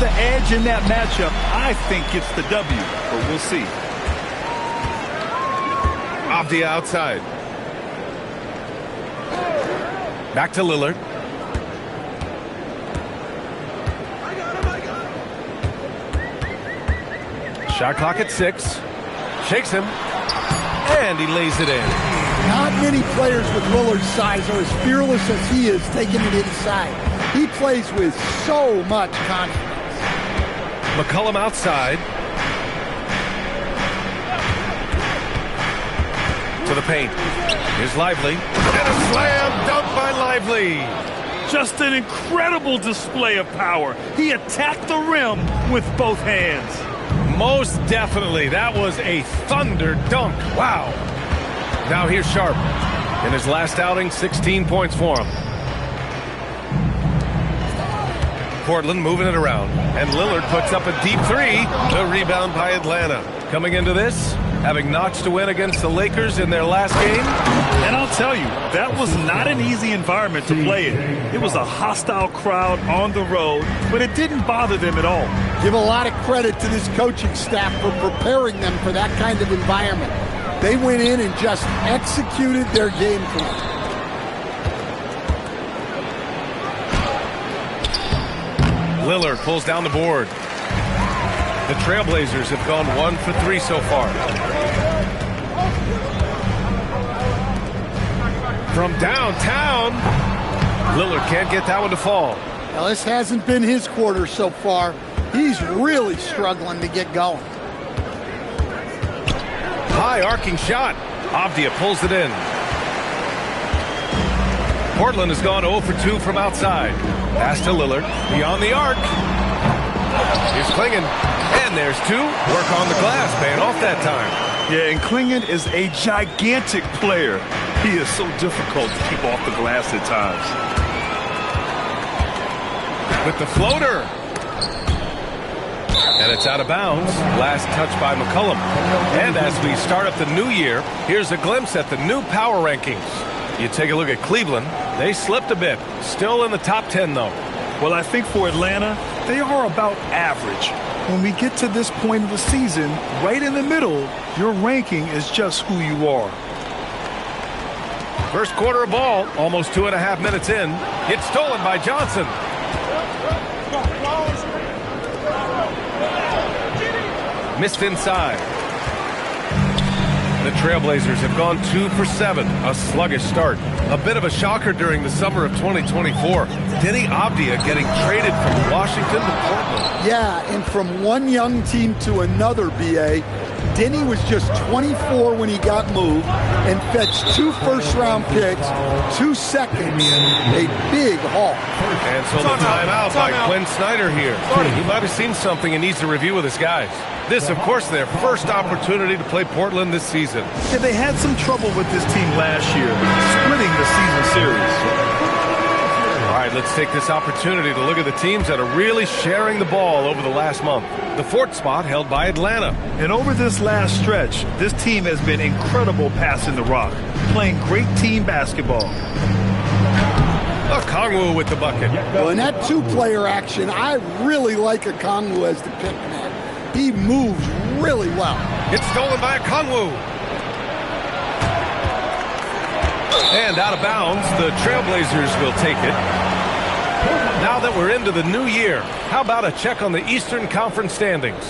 the edge in that matchup, I think it's the W, but we'll see. Off the outside. Back to Lillard. Shot clock at 6. Shakes him. And he lays it in. Not many players with Lillard's size are as fearless as he is taking it inside. He plays with so much confidence. McCollum outside. To the paint. Here's Lively. And a slam dunk by Lively. Just an incredible display of power. He attacked the rim with both hands. Most definitely. That was a thunder dunk. Wow. Now here's Sharp. In his last outing, 16 points for him. Portland moving it around. And Lillard puts up a deep 3. The rebound by Atlanta. Coming into this, having notched a win against the Lakers in their last game. And I'll tell you, that was not an easy environment to play in. It was a hostile crowd on the road, but it didn't bother them at all. Give a lot of credit to this coaching staff for preparing them for that kind of environment. They went in and just executed their game plan. Lillard pulls down the board. The Trailblazers have gone 1 for 3 so far. From downtown, Lillard can't get that one to fall. Now, this hasn't been his quarter so far. He's really struggling to get going. High arcing shot. Avdia pulls it in. Portland has gone 0 for 2 from outside. Pass to Lillard. Beyond the arc. Here's Klingon. And there's 2. Work on the glass, paying off that time. Yeah, and Klingon is a gigantic player. He is so difficult to keep off the glass at times. With the floater. And it's out of bounds. Last touch by McCollum. And as we start up the new year, here's a glimpse at the new power rankings. You take a look at Cleveland. They slipped a bit. Still in the top 10, though. Well, I think for Atlanta, they are about average. When we get to this point of the season, right in the middle, your ranking is just who you are. First quarter of ball, almost 2.5 minutes in. It's stolen by Johnson. Missed inside. The Trailblazers have gone 2 for 7, a sluggish start. A bit of a shocker during the summer of 2024. Denny Avdia getting traded from Washington to Portland. Yeah, and from one young team to another, B.A., Denny was just 24 when he got moved and fetched 2 first-round picks, 2 seconds, a big haul. And so the timeout by Quinn Snyder here. He might have seen something and needs to review with his guys. This, of course, their first opportunity to play Portland this season. Yeah, they had some trouble with this team last year, splitting the season series. All right, let's take this opportunity to look at the teams that are really sharing the ball over the last month. The 4th spot held by Atlanta. And over this last stretch, this team has been incredible passing the rock, playing great team basketball. Okongwu with the bucket. Well, in that 2-player action, I really like Okongwu as the pick man. He moves really well. It's stolen by Okongwu. And out of bounds, the Trailblazers will take it. Now that we're into the new year, how about a check on the Eastern Conference standings?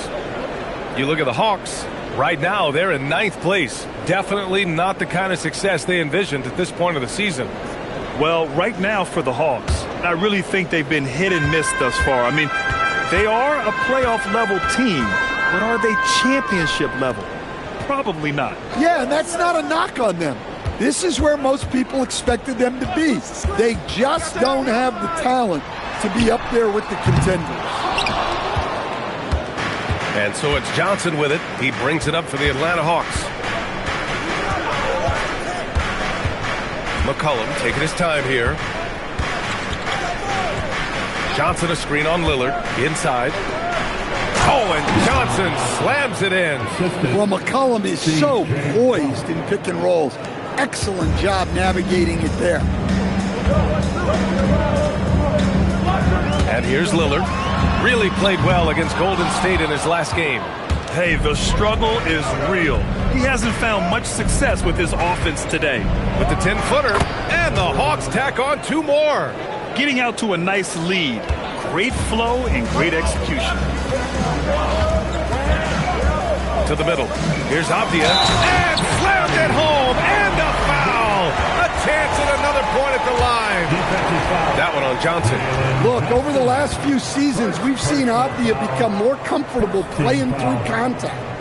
You look at the Hawks. Right now, they're in 9th place. Definitely not the kind of success they envisioned at this point of the season. Well, right now for the Hawks, I really think they've been hit and miss thus far. I mean, they are a playoff-level team, but are they championship level? Probably not. Yeah, and that's not a knock on them. This is where most people expected them to be. They just don't have the talent to be up there with the contenders. And so it's Johnson with it. He brings it up for the Atlanta Hawks. McCollum taking his time here. Johnson a screen on Lillard. Inside. Oh, and Johnson slams it in. Well, McCollum is so poised in pick and rolls. Excellent job navigating it there. And here's Lillard. Really played well against Golden State in his last game. Hey, the struggle is real. He hasn't found much success with his offense today. With the 10-footer, and the Hawks tack on 2 more. Getting out to a nice lead. Great flow and great execution. To the middle. Here's Avdia. And slammed it home. And a foul. A chance at another point at the line. That one on Johnson. Look, over the last few seasons, we've seen Avdia become more comfortable playing through contact.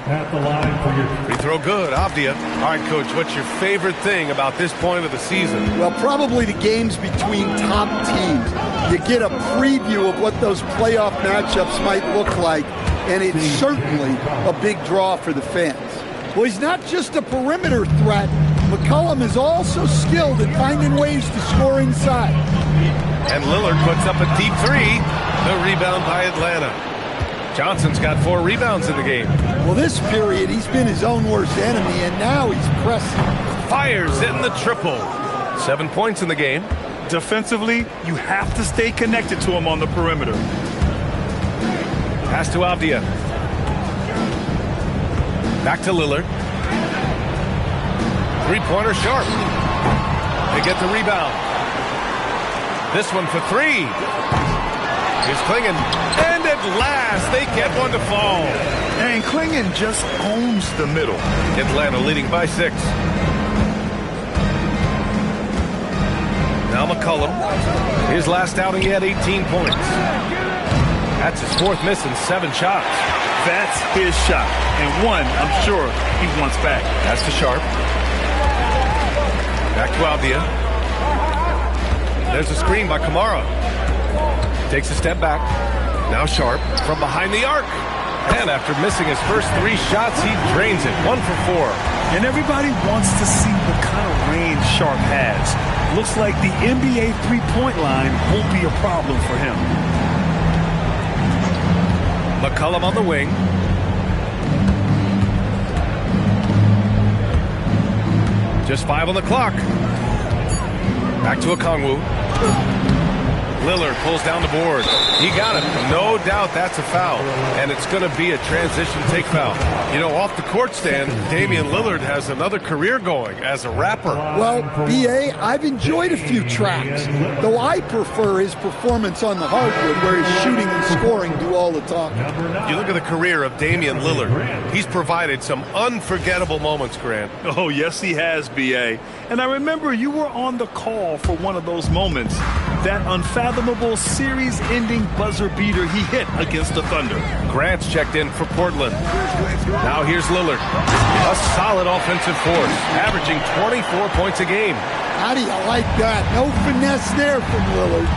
At the line for your Free throw good, Avdia. All right, Coach, what's your favorite thing about this point of the season? Well, probably the games between top teams. You get a preview of what those playoff matchups might look like, and it's certainly a big draw for the fans. Well, he's not just a perimeter threat. McCollum is also skilled in finding ways to score inside. And Lillard puts up a deep 3. The rebound by Atlanta. Johnson's got 4 rebounds in the game. Well, this period, he's been his own worst enemy, and now he's pressing. Fires in the triple. 7 points in the game. Defensively, you have to stay connected to him on the perimeter. Pass to Avdia. Back to Lillard. 3-pointer sharp. They get the rebound. This one for 3. Here's Klingon. And at last, they get one to fall. And Klingon just owns the middle. Atlanta leading by 6. Now McCollum. His last outing, he had 18 points. That's his 4th miss in 7 shots. That's his shot. And one, I'm sure, he wants back. That's to Sharp. Back to Avdia. There's a screen by Kamara. Takes a step back. Now Sharp from behind the arc. And after missing his first 3 shots, he drains it. 1 for 4. And everybody wants to see what kind of range Sharp has. Looks like the NBA three-point line won't be a problem for him. McCollum on the wing. Just 5 on the clock. Back to Okongwu. Lillard pulls down the board. He got it. No doubt that's a foul. And it's going to be a transition take foul. You know, off the court stand, Damian Lillard has another career going as a rapper. Well, B.A., I've enjoyed a few tracks, though I prefer his performance on the hardwood where his shooting and scoring do all the talking. You look at the career of Damian Lillard. He's provided some unforgettable moments, Grant. Oh, yes, he has, B.A. And I remember you were on the call for one of those moments. That unfathomable series-ending buzzer beater he hit against the Thunder. Grant's checked in for Portland. Now here's Lillard. A solid offensive force, averaging 24 points a game. How do you like that? No finesse there from Lillard.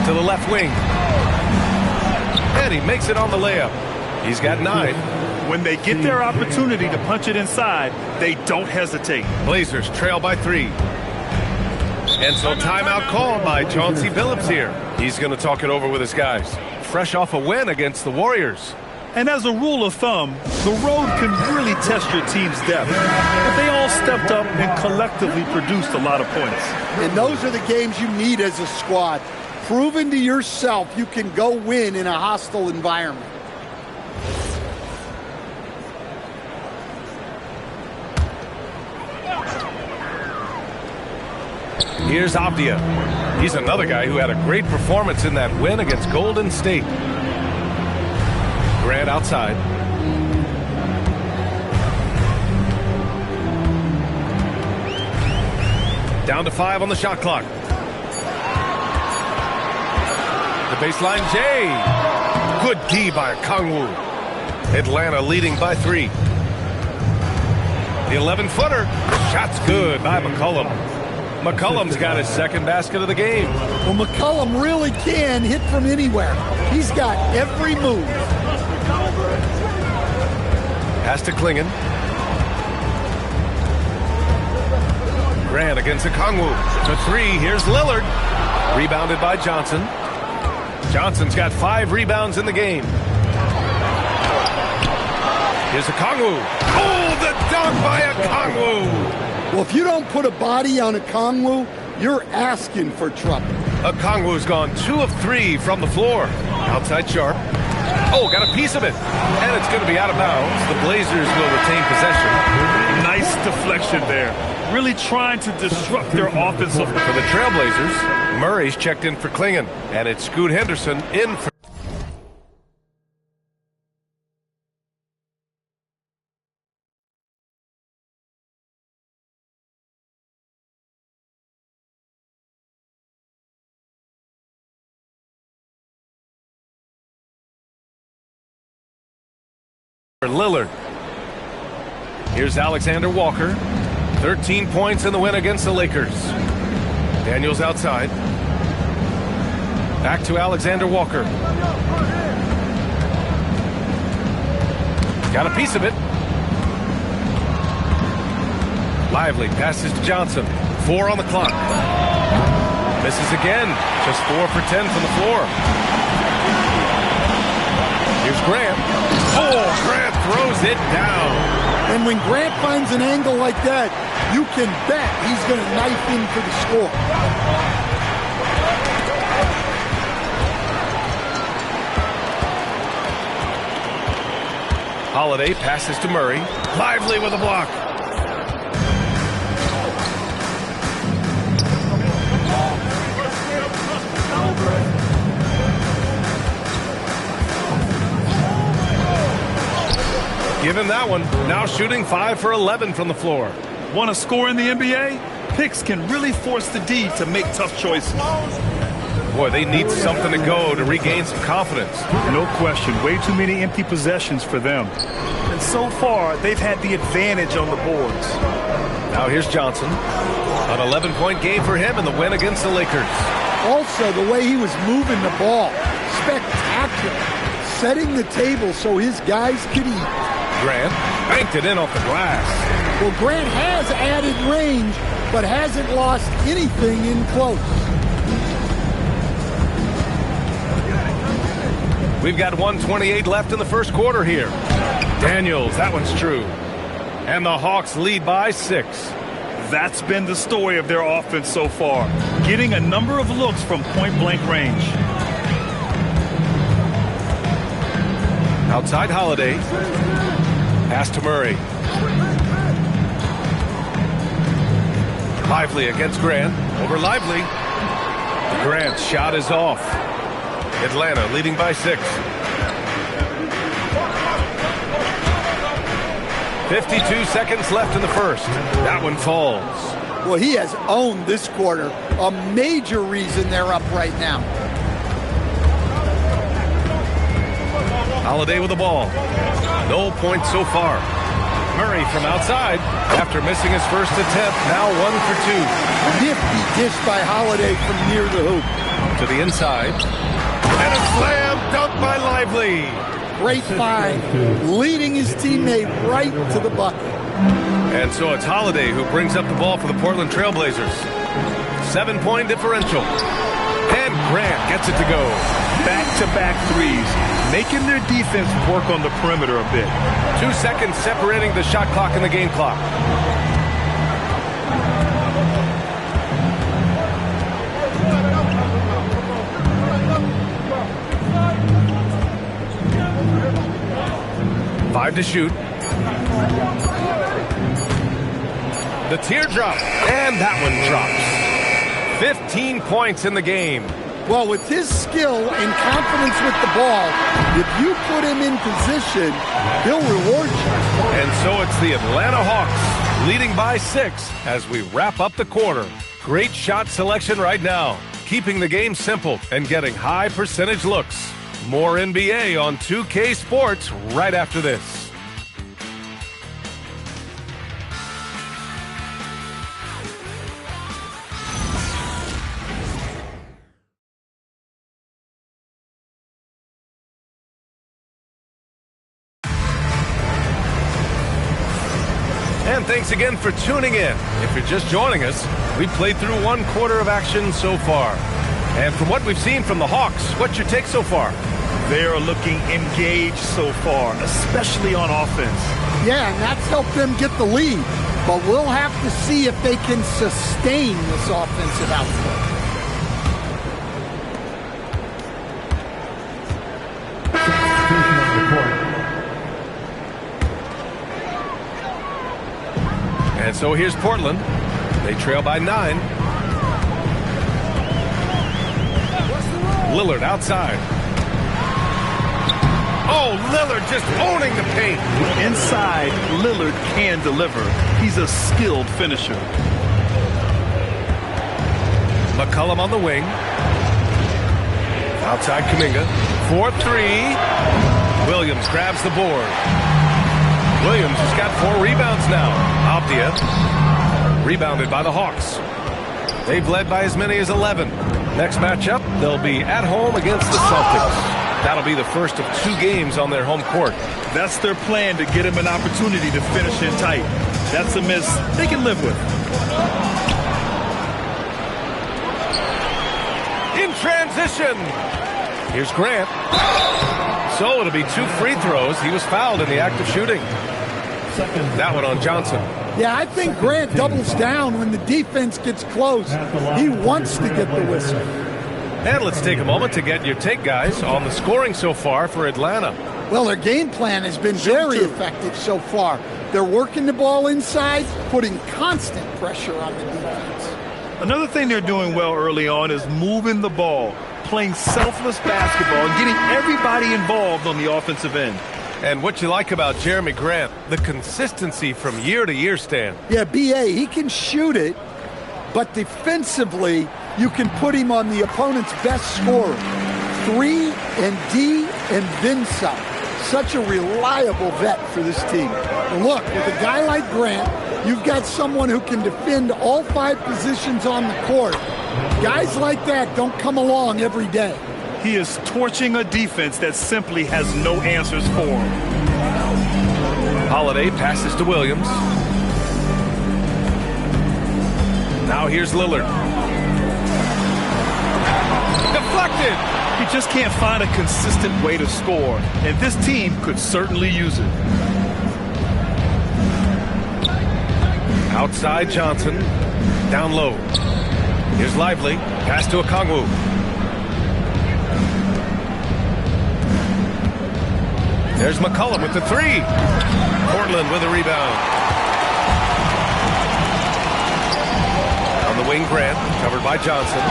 To the left wing. And he makes it on the layup. He's got 9. When they get their opportunity to punch it inside, they don't hesitate. Blazers trail by 3. And so timeout called by Chauncey Billups here. He's going to talk it over with his guys. Fresh off a win against the Warriors. And as a rule of thumb, the road can really test your team's depth. But they all stepped up and collectively produced a lot of points. And those are the games you need as a squad. Proven to yourself you can go win in a hostile environment. Here's Avdia. He's another guy who had a great performance in that win against Golden State. Grant outside. Down to 5 on the shot clock. The baseline, Jay. Good D by Okongwu. Atlanta leading by 3. The 11-footer. Shot's good by McCollum. McCollum's got his 2nd basket of the game. Well, McCollum really can hit from anywhere. He's got every move. Pass to Klingon. Grant against Okongwu. To 3, here's Lillard. Rebounded by Johnson. Johnson's got 5 rebounds in the game. Here's Okongwu. Oh, the dunk by Okongwu. Well, if you don't put a body on Okongwu, you're asking for trouble. Okongwu's gone 2 of 3 from the floor. Outside Sharp. Oh, got a piece of it. And it's going to be out of bounds. The Blazers will retain possession. Nice deflection there. Really trying to disrupt their offensive. For the Trailblazers, Murray's checked in for Klingon. And it's Scoot Henderson in for... Lillard. Here's Alexander Walker. 13 points in the win against the Lakers. Daniels outside. Back to Alexander Walker. Got a piece of it. Lively passes to Johnson. 4 on the clock. Misses again. Just 4 for 10 from the floor. Here's Grant. Oh, Grant throws it down. And when Grant finds an angle like that, you can bet he's going to knife in for the score. Holiday passes to Murray. Lively with a block. Give him that one. Now shooting 5 for 11 from the floor. Want to score in the NBA? Picks can really force the D to make tough choices. Boy, they need something to go to regain some confidence. No question. Way too many empty possessions for them. And so far, they've had the advantage on the boards. Now here's Johnson. An 11-point game for him in the win against the Lakers. Also, the way he was moving the ball, spectacular. Setting the table so his guys could eat. Grant banked it in off the glass. Well, Grant has added range, but hasn't lost anything in close. We've got 1:28 left in the first quarter here. Daniels, that one's true. And the Hawks lead by 6. That's been the story of their offense so far. Getting a number of looks from point-blank range. Outside Holiday. Pass to Murray. Lively against Grant. Over Lively. Grant's shot is off. Atlanta leading by 6. 52 seconds left in the first. That one falls. Well, he has owned this quarter. A major reason they're up right now. Holiday with the ball. No points so far. Murray from outside after missing his first attempt. Now 1 for 2. Nifty dish by Holiday from near the hoop. To the inside. And a slam dunk by Lively. Great find. Leading his teammate right to the bucket. And so it's Holiday who brings up the ball for the Portland Trailblazers. 7-point differential. And Grant gets it to go. Back-to-back threes, making their defense work on the perimeter a bit. 2 seconds separating the shot clock and the game clock. Five to shoot. The teardrop, and that one drops. 15 points in the game. Well, with his skill and confidence with the ball, if you put him in position, he'll reward you. And so it's the Atlanta Hawks leading by 6 as we wrap up the quarter. Great shot selection right now, keeping the game simple and getting high percentage looks. More NBA on 2K Sports right after this. And thanks again for tuning in. If you're just joining us, we played through 1 quarter of action so far. And from what we've seen from the Hawks, what's your take so far? They're looking engaged so far, especially on offense. Yeah, and that's helped them get the lead. But we'll have to see if they can sustain this offensive output. And so here's Portland. They trail by 9. Lillard outside. Oh, Lillard just owning the paint. Inside, Lillard can deliver. He's a skilled finisher. McCollum on the wing. Outside Kuminga. 4-3. Williams grabs the board. Williams has got 4 rebounds now. Avdia rebounded by the Hawks. They've led by as many as 11. Next matchup, they'll be at home against the Celtics. That'll be the first of 2 games on their home court. That's their plan, to get him an opportunity to finish in tight. That's a miss they can live with. In transition. Here's Grant. So it'll be 2 free throws. He was fouled in the act of shooting. That one on Johnson. Yeah, I think Grant doubles down when the defense gets close. He wants to get the whistle. And let's take a moment to get your take, guys, on the scoring so far for Atlanta. Well, their game plan has been very effective so far. They're working the ball inside, putting constant pressure on the defense. Another thing they're doing well early on is moving the ball, playing selfless basketball, and getting everybody involved on the offensive end. And what you like about Jeremy Grant, the consistency from year to year, Stan. Yeah, B.A., he can shoot it, but defensively, you can put him on the opponent's best scorer. 3 and D and then some. Such a reliable vet for this team. And look, with a guy like Grant, you've got someone who can defend all 5 positions on the court. Guys like that don't come along every day. He is torching a defense that simply has no answers for him. Holiday passes to Williams. Now here's Lillard. Deflected. He just can't find a consistent way to score, and this team could certainly use it. Outside Johnson. Down low. Here's Lively. Pass to Okongwu. There's McCollum with the 3. Portland with a rebound. On the wing, Grant, covered by Johnson.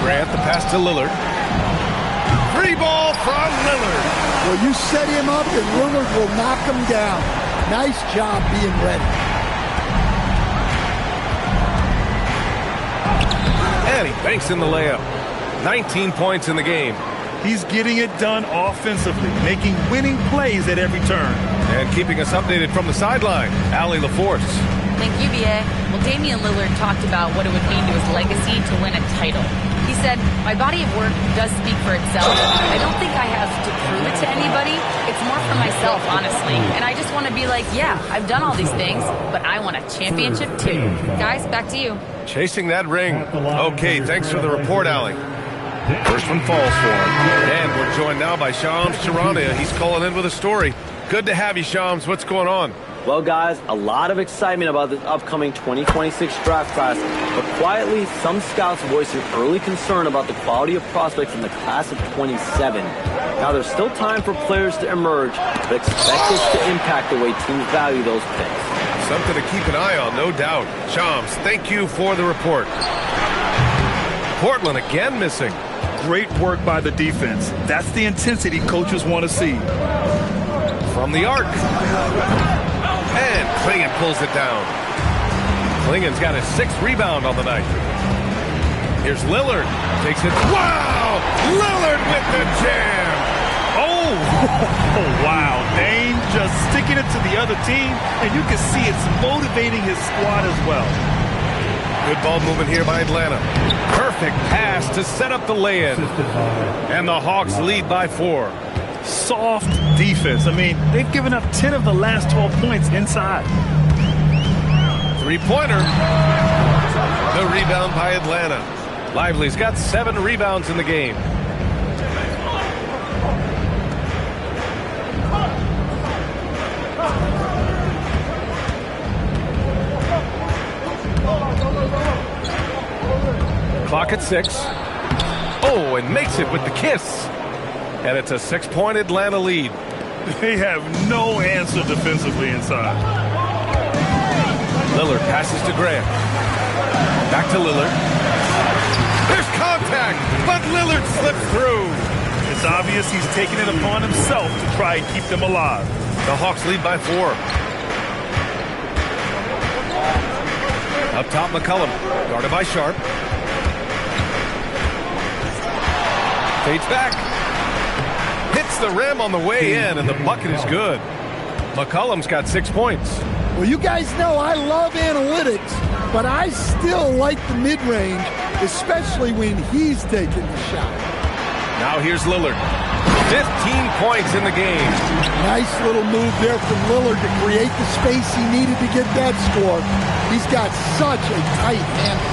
Grant, the pass to Lillard. Free ball from Lillard. Well, you set him up and Lillard will knock him down. Nice job being ready. And he banks in the layup. 19 points in the game. He's getting it done offensively, making winning plays at every turn. And keeping us updated from the sideline, Allie LaForce. Thank you, B.A. Well, Damian Lillard talked about what it would mean to his legacy to win a title. He said, my body of work does speak for itself. I don't think I have to prove it to anybody. It's more for myself, honestly. And I just want to be like, yeah, I've done all these things, but I want a championship too. Guys, back to you. Chasing that ring. Okay, thanks for the report, Allie. First one falls for him. And we're joined now by Shams Charania. He's calling in with a story. Good to have you, Shams. What's going on? Well, guys, a lot of excitement about this upcoming 2026 draft class, but quietly, some scouts voicing early concern about the quality of prospects in the class of 27. Now, there's still time for players to emerge, but expect this to impact the way teams value those picks. Something to keep an eye on, no doubt. Shams, thank you for the report. Portland again missing. Great work by the defense. That's the intensity coaches want to see. From the arc. And Klingon pulls it down. Klingon's got his 6th rebound on the night. Here's Lillard. Takes it. Wow! Lillard with the jam! Oh, wow. Dame just sticking it to the other team, and you can see it's motivating his squad as well. Good ball movement here by Atlanta. Perfect pass to set up the lay-in. And the Hawks lead by 4. Soft defense. I mean, they've given up 10 of the last 12 points inside. 3-pointer. The rebound by Atlanta. Lively's got 7 rebounds in the game. Clock at 6. Oh, and makes it with the kiss. And it's a 6-point Atlanta lead. They have no answer defensively inside. Lillard passes to Grant. Back to Lillard. There's contact, but Lillard slips through. It's obvious he's taking it upon himself to try and keep them alive. The Hawks lead by 4. Up top, McCollum, guarded by Sharp. Fades back. Hits the rim on the way in, and the bucket is good. McCollum's got 6 points. Well, you guys know I love analytics, but I still like the mid-range, especially when he's taking the shot. Now here's Lillard. 15 points in the game. Nice little move there from Lillard to create the space he needed to get that score. He's got such a tight handle.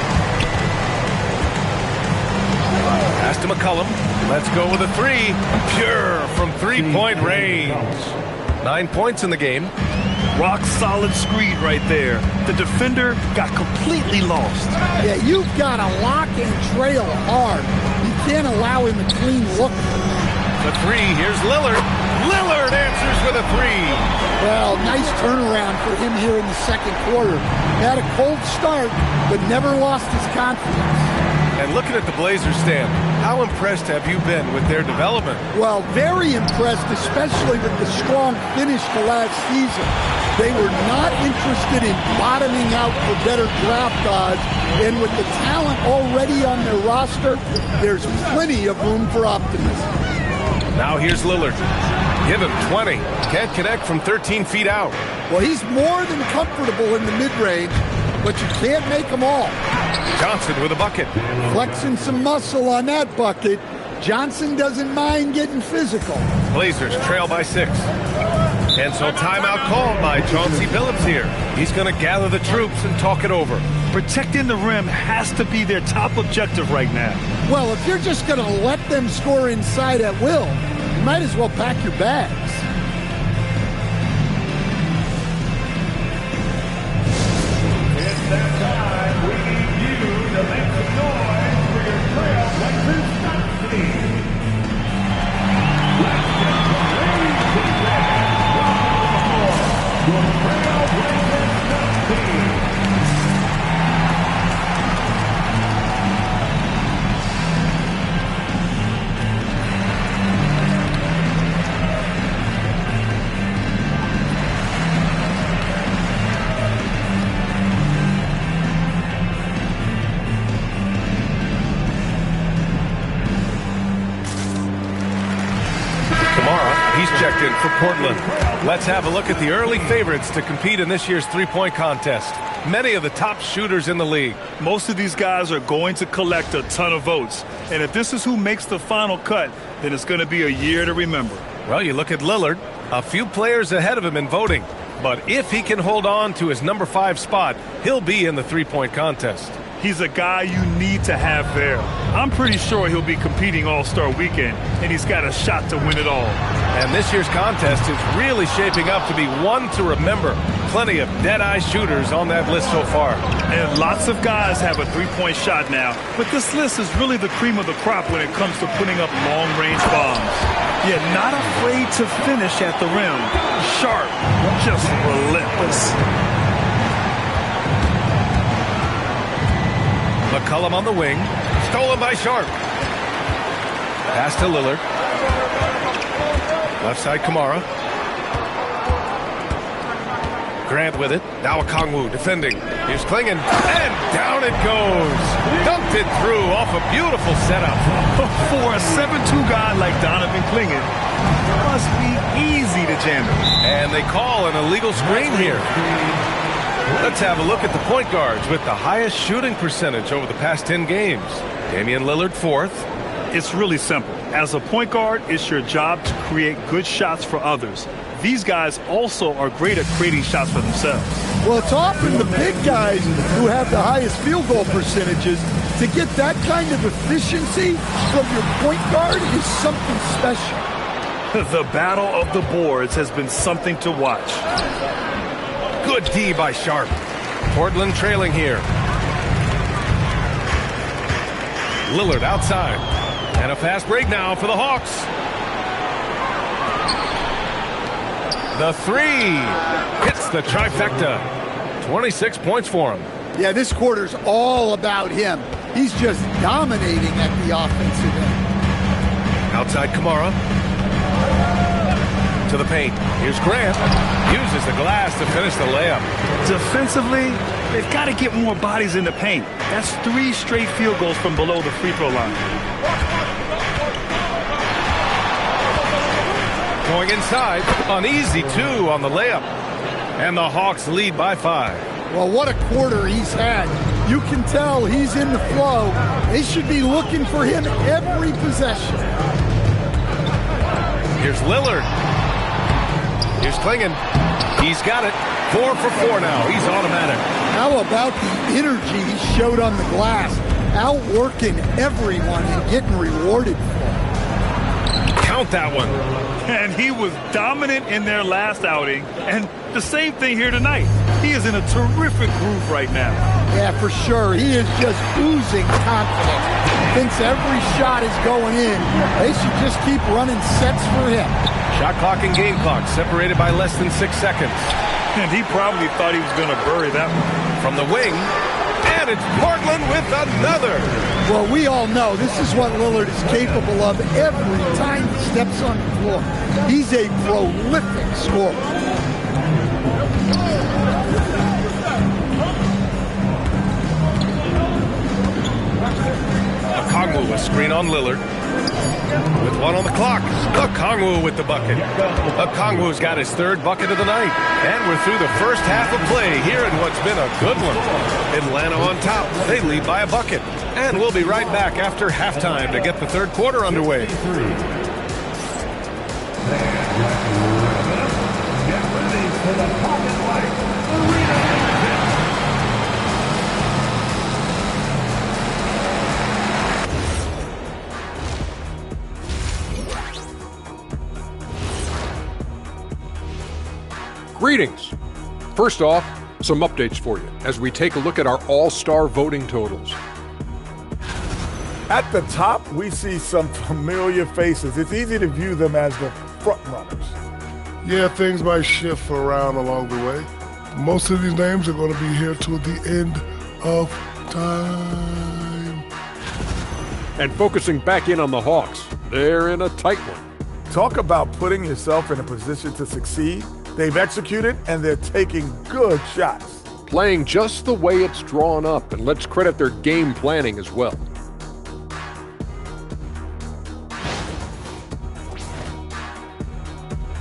Pass to McCollum. Let's go with a 3. Pure from 3-point range. 9 points in the game. Rock solid screen right there. The defender got completely lost. Yeah, you've got to lock and trail hard. You can't allow him a clean look. The 3, here's Lillard. Lillard answers with a 3. Well, nice turnaround for him here in the second quarter. Had a cold start, but never lost his confidence. And looking at the Blazers stand, how impressed have you been with their development? Well, very impressed, especially with the strong finish to last season. They were not interested in bottoming out for better draft odds, and with the talent already on their roster, there's plenty of room for optimism. Now here's Lillard. Give him 20. Can't connect from 13 feet out. Well, he's more than comfortable in the mid-range, but you can't make them all. Johnson with a bucket. Flexing some muscle on that bucket. Johnson doesn't mind getting physical. Blazers trail by 6. And so timeout called by Chauncey Billups here. He's going to gather the troops and talk it over. Protecting the rim has to be their top objective right now. Well, if you're just going to let them score inside at will, you might as well pack your bags. It's that time. We need you to make some noise for your Trailblazers Dynasty. Let's get the ladies and gentlemen. Welcome to the Trailblazers Dynasty. He's checked in for Portland. Let's have a look at the early favorites to compete in this year's three-point contest. Many of the top shooters in the league. Most of these guys are going to collect a ton of votes. And if this is who makes the final cut, then it's going to be a year to remember. Well, you look at Lillard, a few players ahead of him in voting. But if he can hold on to his number 5 spot, he'll be in the three-point contest. He's a guy you need to have there. I'm pretty sure he'll be competing All-Star Weekend, and he's got a shot to win it all. And this year's contest is really shaping up to be one to remember. Plenty of dead-eye shooters on that list so far. And lots of guys have a three-point shot now, but this list is really the cream of the crop when it comes to putting up long-range bombs. Yet not afraid to finish at the rim. Sharp, just relentless. McCollum on the wing. Stolen by Sharp. Pass to Lillard. Left side, Kamara. Grant with it. Now Okongwu defending. Here's Klingon. And down it goes. Dumped it through off a beautiful setup. For a 7'2" guy like Donovan Klingon, it must be easy to jam it. And they call an illegal screen here. Let's have a look at the point guards with the highest shooting percentage over the past 10 games. Damian Lillard 4th. It's really simple. As a point guard, it's your job to create good shots for others. These guys also are great at creating shots for themselves. Well, it's often the big guys who have the highest field goal percentages. To get that kind of efficiency from your point guard is something special. The battle of the boards has been something to watch. Good D by Sharp. Portland trailing here. Lillard outside. And a fast break now for the Hawks. The 3 hits the trifecta. 26 points for him. Yeah, this quarter's all about him. He's just dominating at the offensive end. Outside Kamara. To the paint. Here's Grant. Uses the glass to finish the layup. Defensively, they've got to get more bodies in the paint. That's 3 straight field goals from below the free throw line. Going inside. An easy 2 on the layup. And the Hawks lead by 5. Well, what a quarter he's had. You can tell he's in the flow. They should be looking for him every possession. Here's Lillard. Here's Klingon. He's got it. 4 for 4 now. He's automatic. How about the energy he showed on the glass? Outworking everyone and getting rewarded for it. Count that one. And he was dominant in their last outing. And the same thing here tonight. He is in a terrific groove right now. Yeah, for sure. He is just oozing confidence. Thinks every shot is going in. They should just keep running sets for him. Shot clock and game clock separated by less than 6 seconds. And he probably thought he was going to bury that one. From the wing. And it's Portland with another. Well, we all know this is what Lillard is capable of every time he steps on the floor. He's a prolific scorer. Okongwu, a screen on Lillard. With 1 on the clock. Okongwu with the bucket. Okongwu's got his 3rd bucket of the night. And we're through the first half of play here in what's been a good one. Atlanta on top. They lead by a bucket. And we'll be right back after halftime to get the 3rd quarter underway. Get ready for the Pocket Light Arena. Greetings. First off, some updates for you as we take a look at our all-star voting totals. At the top, we see some familiar faces. It's easy to view them as the front runners. Yeah, things might shift around along the way. Most of these names are going to be here till the end of time. And focusing back in on the Hawks, they're in a tight one. Talk about putting yourself in a position to succeed. They've executed, and they're taking good shots. Playing just the way it's drawn up, and let's credit their game planning as well.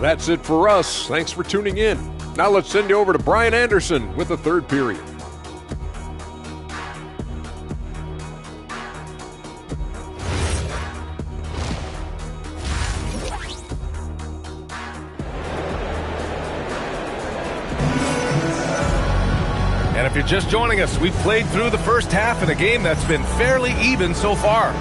That's it for us. Thanks for tuning in. Now let's send you over to Brian Anderson with the 3rd period. And if you're just joining us, we've played through the first half in a game that's been fairly even so far.